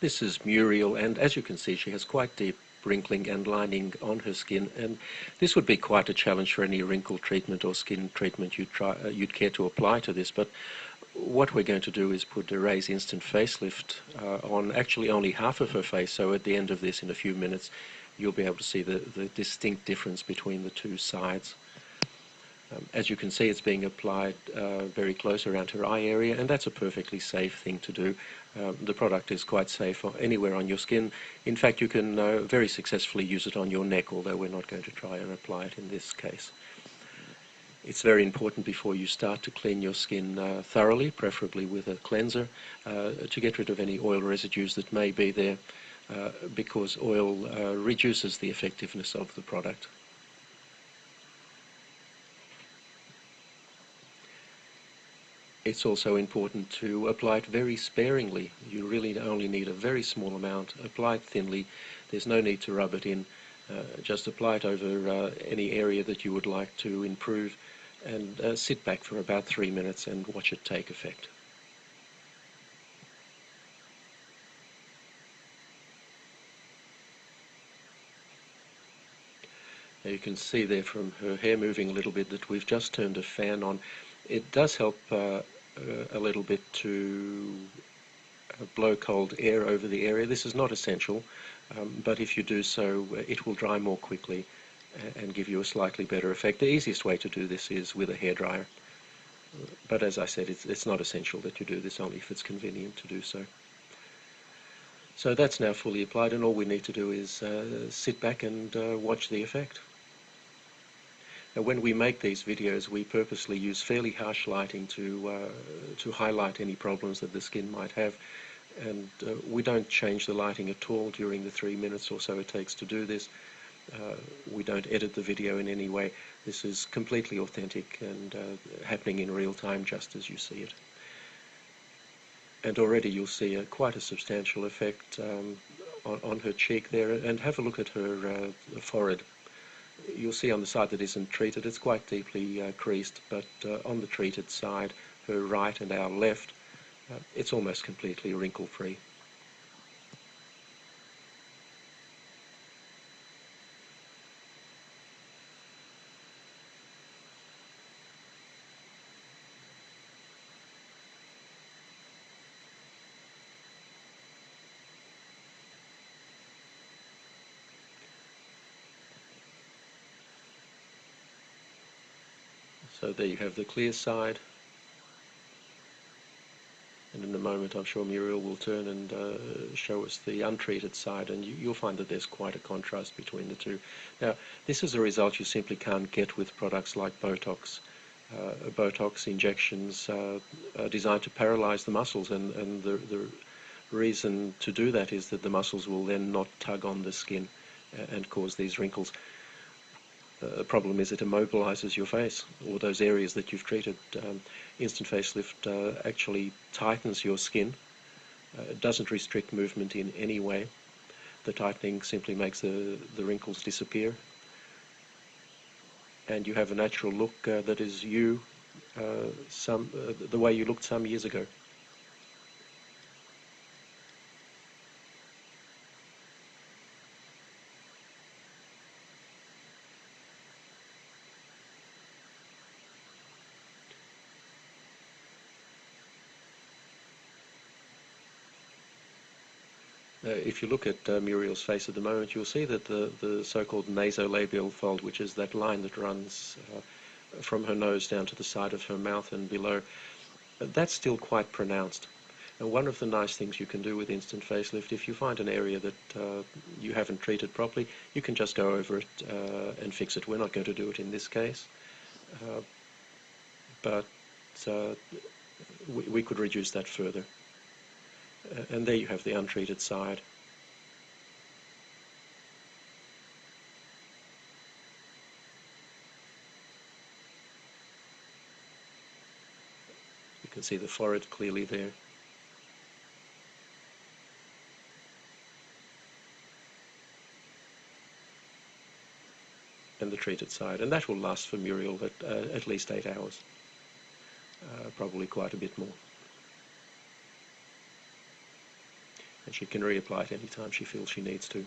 This is Muriel, and as you can see, she has quite deep wrinkling and lining on her skin, and this would be quite a challenge for any wrinkle treatment or skin treatment you'd care to apply to this. But what we're going to do is put a Raise Instant Facelift on actually only half of her face, so at the end of this, in a few minutes, you'll be able to see the distinct difference between the two sides. As you can see, it's being applied very close around her eye area, and that's a perfectly safe thing to do. The product is quite safe anywhere on your skin. In fact, you can very successfully use it on your neck, although we're not going to try and apply it in this case. It's very important before you start to clean your skin thoroughly, preferably with a cleanser, to get rid of any oil residues that may be there, because oil reduces the effectiveness of the product. It's also important to apply it very sparingly. You really only need a very small amount. Apply it thinly. There's no need to rub it in. Just apply it over any area that you would like to improve, and sit back for about 3 minutes and watch it take effect. Now you can see there from her hair moving a little bit that we've just turned a fan on. It does help a little bit to blow cold air over the area. This is not essential, but if you do so, it will dry more quickly and give you a slightly better effect. The easiest way to do this is with a hairdryer, but as I said, it's not essential that you do this, only if it's convenient to do so. So that's now fully applied, and all we need to do is sit back and watch the effect. Now, when we make these videos, we purposely use fairly harsh lighting to highlight any problems that the skin might have, and we don't change the lighting at all during the 3 minutes or so it takes to do this. We don't edit the video in any way. This is completely authentic and happening in real time, just as you see it. And already you'll see quite a substantial effect on her cheek there, and have a look at her forehead. You'll see on the side that isn't treated, it's quite deeply creased, but on the treated side, her right and our left, it's almost completely wrinkle-free. So there you have the clear side, and in a moment I'm sure Muriel will turn and show us the untreated side, and you'll find that there's quite a contrast between the two. Now, this is a result you simply can't get with products like Botox. Botox injections are designed to paralyze the muscles, and the reason to do that is that the muscles will then not tug on the skin and cause these wrinkles. The problem is it immobilizes your face, or those areas that you've treated. Instant facelift actually tightens your skin. It doesn't restrict movement in any way. The tightening simply makes the wrinkles disappear, and you have a natural look that is you, the way you looked some years ago. If you look at Muriel's face at the moment, you'll see that the so-called nasolabial fold, which is that line that runs from her nose down to the side of her mouth and below, that's still quite pronounced. And one of the nice things you can do with instant facelift, if you find an area that you haven't treated properly, you can just go over it and fix it. We're not going to do it in this case, but we could reduce that further. And there you have the untreated side. You can see the forehead clearly there. And the treated side. And that will last for Muriel at least 8 hours. Probably quite a bit more. and she can reapply it anytime she feels she needs to.